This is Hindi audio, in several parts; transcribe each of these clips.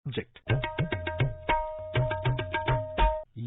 सब्जेक्ट।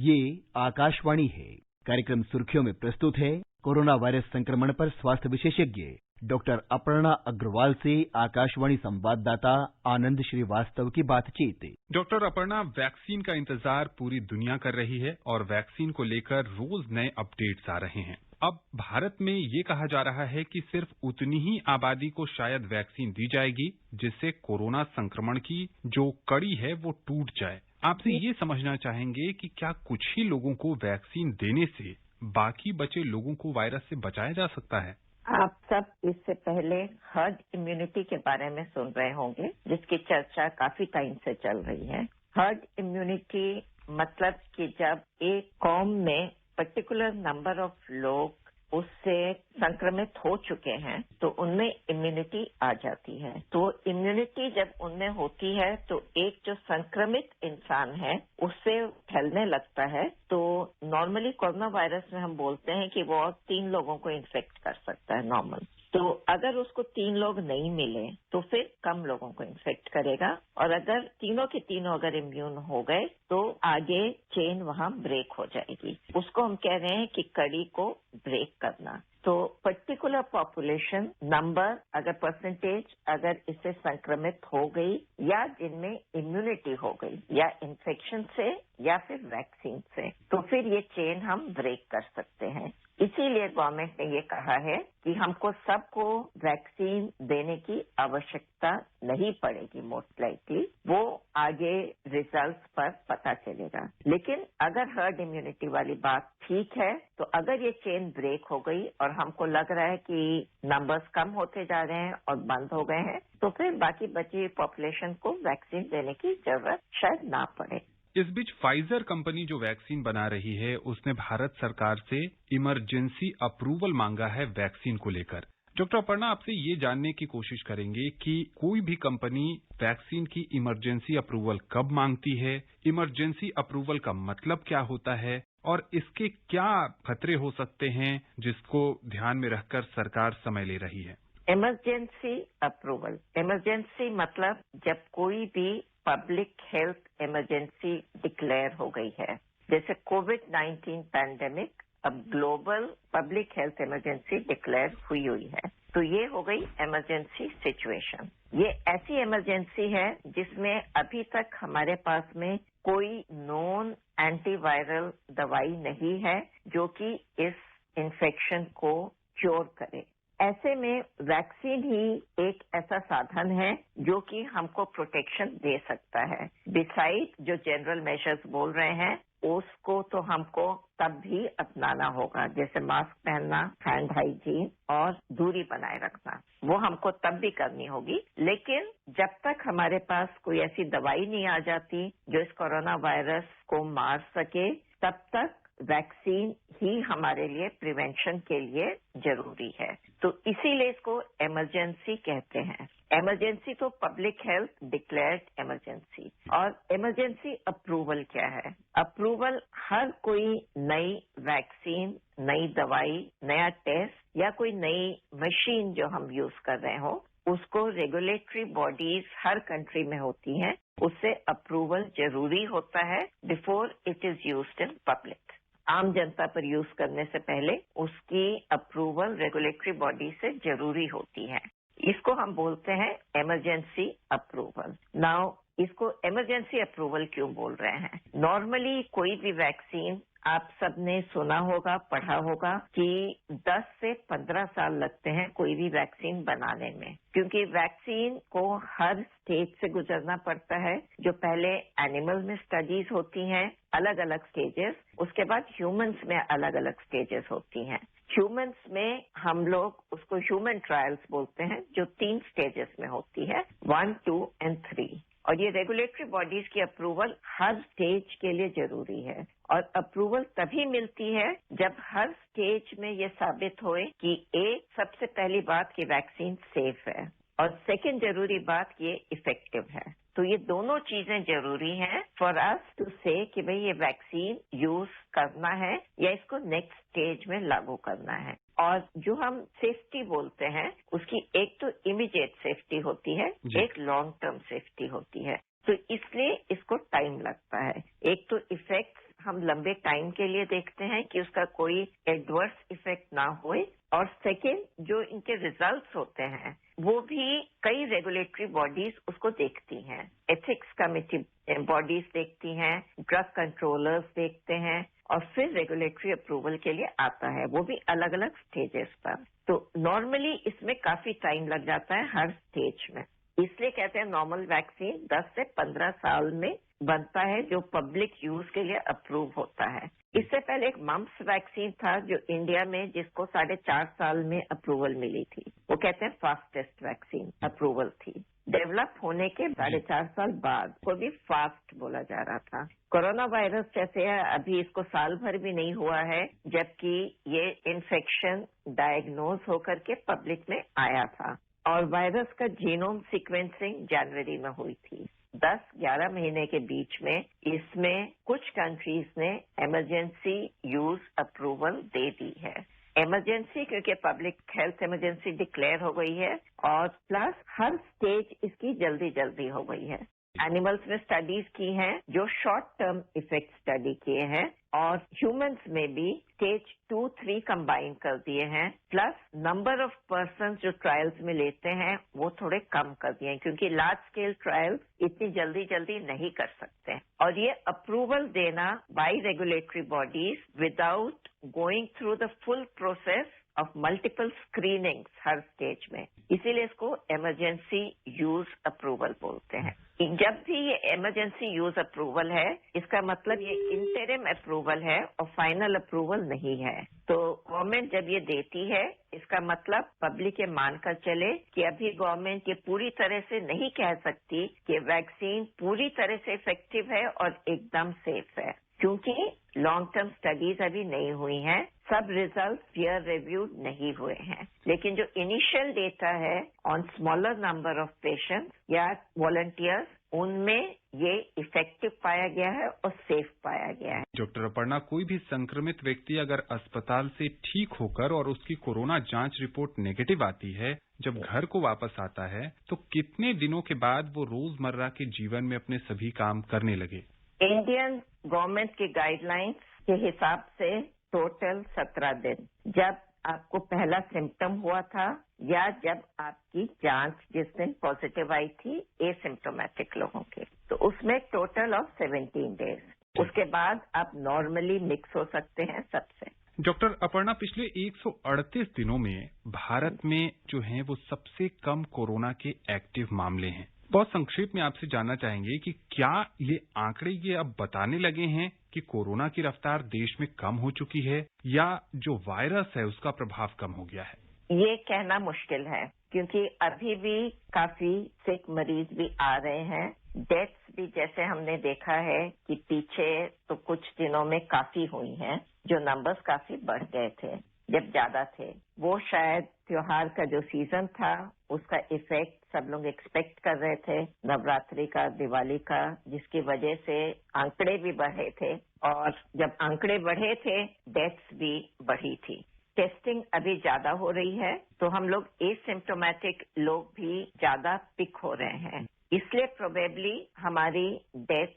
ये आकाशवाणी है। कार्यक्रम सुर्खियों में प्रस्तुत है कोरोना वायरस संक्रमण पर स्वास्थ्य विशेषज्ञ डॉक्टर अपर्णा अग्रवाल से आकाशवाणी संवाददाता आनंद श्रीवास्तव की बातचीत। डॉक्टर अपर्णा, वैक्सीन का इंतजार पूरी दुनिया कर रही है और वैक्सीन को लेकर रोज नए अपडेट्स आ रहे हैं। अब भारत में ये कहा जा रहा है कि सिर्फ उतनी ही आबादी को शायद वैक्सीन दी जाएगी जिससे कोरोना संक्रमण की जो कड़ी है वो टूट जाए। आपसे ये समझना चाहेंगे कि क्या कुछ ही लोगों को वैक्सीन देने से बाकी बचे लोगों को वायरस से बचाया जा सकता है? आप सब इससे पहले हर्ड इम्यूनिटी के बारे में सुन रहे होंगे, जिसकी चर्चा काफी टाइम से चल रही है। हर्ड इम्यूनिटी मतलब कि जब एक कौम में पर्टिकुलर नंबर ऑफ लोग उससे संक्रमित हो चुके हैं तो उनमें इम्यूनिटी आ जाती है। तो इम्यूनिटी जब उनमें होती है तो एक जो संक्रमित इंसान है उससे फैलने लगता है। तो नॉर्मली कोरोना वायरस में हम बोलते हैं कि वो 3 लोगों को इन्फेक्ट कर सकता है नॉर्मल। तो अगर उसको 3 लोग नहीं मिले तो फिर कम लोगों को इन्फेक्ट करेगा, और अगर तीनों के तीनों अगर इम्यून हो गए तो आगे चेन वहां ब्रेक हो जाएगी। उसको हम कह रहे हैं कि कड़ी को ब्रेक करना। तो पर्टिकुलर पॉपुलेशन नंबर अगर परसेंटेज अगर इससे संक्रमित हो गई या जिनमें इम्यूनिटी हो गई या इन्फेक्शन से या फिर वैक्सीन से, तो फिर ये चेन हम ब्रेक कर सकते हैं। इसीलिए गवर्नमेंट ने ये कहा है कि हमको सबको वैक्सीन देने की आवश्यकता नहीं पड़ेगी। मोस्ट लाइकली वो आगे रिजल्ट्स पर पता चलेगा। लेकिन अगर हर्ड इम्यूनिटी वाली बात ठीक है तो अगर ये चेन ब्रेक हो गई और हमको लग रहा है कि नंबर्स कम होते जा रहे हैं और बंद हो गए हैं, तो फिर बाकी बची पॉपुलेशन को वैक्सीन देने की जरूरत शायद ना पड़े। इस बीच फाइजर कंपनी जो वैक्सीन बना रही है उसने भारत सरकार से इमरजेंसी अप्रूवल मांगा है वैक्सीन को लेकर। डॉक्टर अपर्णा, आपसे ये जानने की कोशिश करेंगे कि कोई भी कंपनी वैक्सीन की इमरजेंसी अप्रूवल कब मांगती है, इमरजेंसी अप्रूवल का मतलब क्या होता है और इसके क्या खतरे हो सकते हैं जिसको ध्यान में रखकर सरकार समय ले रही है। इमरजेंसी अप्रूवल, इमरजेंसी मतलब जब कोई भी पब्लिक हेल्थ इमरजेंसी डिक्लेयर हो गई है, जैसे कोविड-19 पैंडेमिक अब global public health emergency declare हुई है, तो ये हो गई इमरजेंसी सिचुएशन। ये ऐसी इमरजेंसी है जिसमें अभी तक हमारे पास में कोई नॉन एंटीवायरल दवाई नहीं है जो कि इस इन्फेक्शन को क्योर करे। ऐसे में वैक्सीन ही एक ऐसा साधन है जो कि हमको प्रोटेक्शन दे सकता है। बिसाइड जो जनरल मेजर्स बोल रहे हैं उसको तो हमको तब भी अपनाना होगा, जैसे मास्क पहनना, हैंड हाइजीन और दूरी बनाए रखना, वो हमको तब भी करनी होगी। लेकिन जब तक हमारे पास कोई ऐसी दवाई नहीं आ जाती जो इस कोरोना वायरस को मार सके, तब तक वैक्सीन ही हमारे लिए प्रिवेंशन के लिए जरूरी है। तो इसीलिए इसको इमरजेंसी कहते हैं। इमरजेंसी तो पब्लिक हेल्थ डिक्लेयर्ड इमरजेंसी। और इमरजेंसी अप्रूवल क्या है? अप्रूवल हर कोई नई वैक्सीन, नई दवाई, नया टेस्ट या कोई नई मशीन जो हम यूज कर रहे हो, उसको रेगुलेटरी बॉडीज हर कंट्री में होती हैं, उससे अप्रूवल जरूरी होता है before it is used in public. आम जनता पर यूज करने से पहले उसकी अप्रूवल रेगुलेटरी बॉडी से जरूरी होती है। इसको हम बोलते हैं इमरजेंसी अप्रूवल। नाउ इसको इमरजेंसी अप्रूवल क्यों बोल रहे हैं? नॉर्मली कोई भी वैक्सीन आप सबने सुना होगा, पढ़ा होगा कि 10 से 15 साल लगते हैं कोई भी वैक्सीन बनाने में, क्योंकि वैक्सीन को हर स्टेज से गुजरना पड़ता है। जो पहले एनिमल में स्टडीज होती हैं, अलग अलग स्टेजेस, उसके बाद ह्यूमंस में अलग अलग स्टेजेस होती हैं। ह्यूमंस में हम लोग उसको ह्यूमन ट्रायल्स बोलते हैं, जो 3 स्टेजेस में होती है, 1, 2 एंड 3। और ये रेगुलेटरी बॉडीज की अप्रूवल हर स्टेज के लिए जरूरी है। और अप्रूवल तभी मिलती है जब हर स्टेज में ये साबित होए कि एक, सबसे पहली बात कि वैक्सीन सेफ है, और सेकंड जरूरी बात ये इफेक्टिव है। तो ये दोनों चीजें जरूरी हैं फॉर अस टू से कि भाई ये वैक्सीन यूज करना है या इसको नेक्स्ट स्टेज में लागू करना है। और जो हम सेफ्टी बोलते हैं उसकी एक तो इमीडिएट सेफ्टी होती है, एक लॉन्ग टर्म सेफ्टी होती है। तो इसलिए इसको टाइम लगता है। एक तो इफेक्ट हम लंबे टाइम के लिए देखते हैं कि उसका कोई एडवर्स इफेक्ट ना होए, और सेकेंड जो इनके रिजल्ट्स होते हैं वो भी कई रेगुलेटरी बॉडीज उसको देखती हैं। एथिक्स कमेटी बॉडीज देखती हैं, ड्रग कंट्रोलर्स देखते हैं, और फिर रेगुलेटरी अप्रूवल के लिए आता है, वो भी अलग अलग स्टेजेस पर। तो नॉर्मली इसमें काफी टाइम लग जाता है हर स्टेज में। इसलिए कहते हैं नॉर्मल वैक्सीन 10 से 15 साल में बनता है जो पब्लिक यूज के लिए अप्रूव होता है। इससे पहले एक मम्प्स वैक्सीन था जो इंडिया में जिसको 4.5 साल में अप्रूवल मिली थी, वो कहते हैं फास्टेस्ट वैक्सीन अप्रूवल थी। डेवलप होने के 4.5 साल बाद को भी फास्ट बोला जा रहा था। कोरोना वायरस जैसे है अभी इसको साल भर भी नहीं हुआ है, जबकि ये इन्फेक्शन डायग्नोज होकर के पब्लिक में आया था, और वायरस का जीनोम सीक्वेंसिंग जनवरी में हुई थी। 10-11 महीने के बीच में इसमें कुछ कंट्रीज ने इमरजेंसी यूज अप्रूवल दे दी है। इमरजेंसी क्योंकि पब्लिक हेल्थ इमरजेंसी डिक्लेयर हो गई है, और प्लस हर स्टेज इसकी जल्दी जल्दी हो गई है। एनिमल्स में स्टडीज की हैं जो शॉर्ट टर्म इफेक्ट स्टडी किए हैं, और ह्यूमंस में भी स्टेज 2-3 कंबाइन कर दिए हैं, प्लस नंबर ऑफ पर्सन जो ट्रायल्स में लेते हैं वो थोड़े कम कर दिए हैं, क्योंकि लार्ज स्केल ट्रायल्स इतनी जल्दी जल्दी नहीं कर सकते। और ये अप्रूवल देना by regulatory bodies without going through the full process of multiple screenings her stage में, इसीलिए इसको इमरजेंसी यूज अप्रूवल बोलते हैं। जब भी ये इमरजेंसी यूज अप्रूवल है, इसका मतलब ये इंटरिम अप्रूवल है और फाइनल अप्रूवल नहीं है। तो गवर्नमेंट जब ये देती है, इसका मतलब पब्लिक ये मानकर चले कि अभी गवर्नमेंट ये पूरी तरह से नहीं कह सकती कि वैक्सीन पूरी तरह से इफेक्टिव है और एकदम सेफ है, क्योंकि लॉन्ग टर्म स्टडीज अभी नहीं हुई हैं, सब रिजल्ट पीयर रिव्यूड नहीं हुए हैं। लेकिन जो इनिशियल डेटा है on smaller number of patients या वॉलंटियर्स, उनमें ये इफेक्टिव पाया गया है और सेफ पाया गया है। डॉक्टर अपर्णा, कोई भी संक्रमित व्यक्ति अगर अस्पताल से ठीक होकर और उसकी कोरोना जांच रिपोर्ट नेगेटिव आती है, जब घर को वापस आता है, तो कितने दिनों के बाद वो रोजमर्रा के जीवन में अपने सभी काम करने लगे? इंडियन गवर्नमेंट की गाइडलाइंस के हिसाब से टोटल 17 दिन, जब आपको पहला सिम्टम हुआ था या जब आपकी जांच जिस दिन पॉजिटिव आई थी एसिम्प्टोमेटिक लोगों के, तो उसमें टोटल ऑफ 17 डेज। उसके बाद आप नॉर्मली मिक्स हो सकते हैं सबसे। डॉक्टर अपर्णा, पिछले 138 दिनों में भारत में जो हैं वो सबसे कम कोरोना के एक्टिव मामले हैं। बहुत संक्षेप में आपसे जानना चाहेंगे कि क्या ये आंकड़े ये अब बताने लगे हैं कि कोरोना की रफ्तार देश में कम हो चुकी है, या जो वायरस है उसका प्रभाव कम हो गया है? ये कहना मुश्किल है, क्योंकि अभी भी काफी सिक मरीज भी आ रहे हैं। डेथ्स भी जैसे हमने देखा है कि पीछे तो कुछ दिनों में काफी हुई हैं, जो नंबर्स काफी बढ़ गए थे जब ज्यादा थे। वो शायद त्योहार का जो सीजन था उसका इफेक्ट सब लोग एक्सपेक्ट कर रहे थे, नवरात्रि का, दिवाली का, जिसकी वजह से आंकड़े भी बढ़े थे, और जब आंकड़े बढ़े थे डेथ्स भी बढ़ी थी। टेस्टिंग अभी ज्यादा हो रही है, तो हम लोग एसिम्प्टोमेटिक लोग भी ज्यादा पिक हो रहे हैं, इसलिए प्रोबेबली हमारी डेथ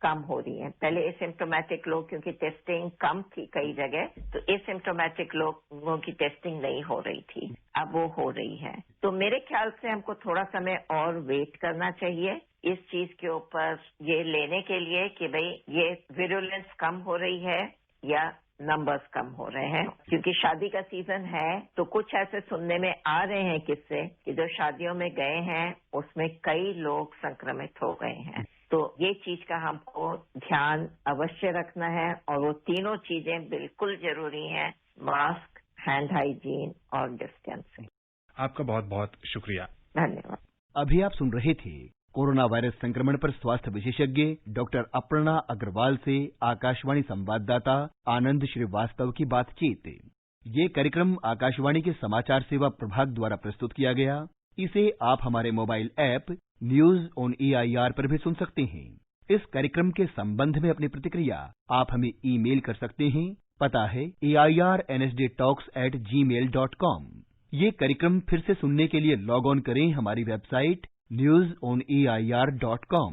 कम हो रही है। पहले एसिम्प्टोमेटिक लोग, क्योंकि टेस्टिंग कम थी कई जगह, तो एसिम्प्टोमेटिक लोगों की टेस्टिंग नहीं हो रही थी, अब वो हो रही है। तो मेरे ख्याल से हमको थोड़ा समय और वेट करना चाहिए इस चीज के ऊपर ये लेने के लिए कि भाई ये विरुलेंस कम हो रही है या नंबर्स कम हो रहे हैं। क्योंकि शादी का सीजन है, तो कुछ ऐसे सुनने में आ रहे हैं किस्से कि जो शादियों में गए हैं उसमें कई लोग संक्रमित हो गए हैं। तो ये चीज का हमको ध्यान अवश्य रखना है, और वो तीनों चीजें बिल्कुल जरूरी हैं, मास्क, हैंड हाइजीन और डिस्टेंसिंग। आपका बहुत बहुत शुक्रिया। धन्यवाद। अभी आप सुन रहे थे कोरोना वायरस संक्रमण पर स्वास्थ्य विशेषज्ञ डॉक्टर अपर्णा अग्रवाल से आकाशवाणी संवाददाता आनंद श्रीवास्तव की बातचीत। ये कार्यक्रम आकाशवाणी के समाचार सेवा प्रभाग द्वारा प्रस्तुत किया गया। इसे आप हमारे mobile app news on AIR पर भी सुन सकते हैं। इस कार्यक्रम के संबंध में अपनी प्रतिक्रिया आप हमें ईमेल कर सकते हैं। पता है airnsdtalks@gmail.com। ये कार्यक्रम फिर से सुनने के लिए लॉग ऑन करें हमारी वेबसाइट newsonair.com।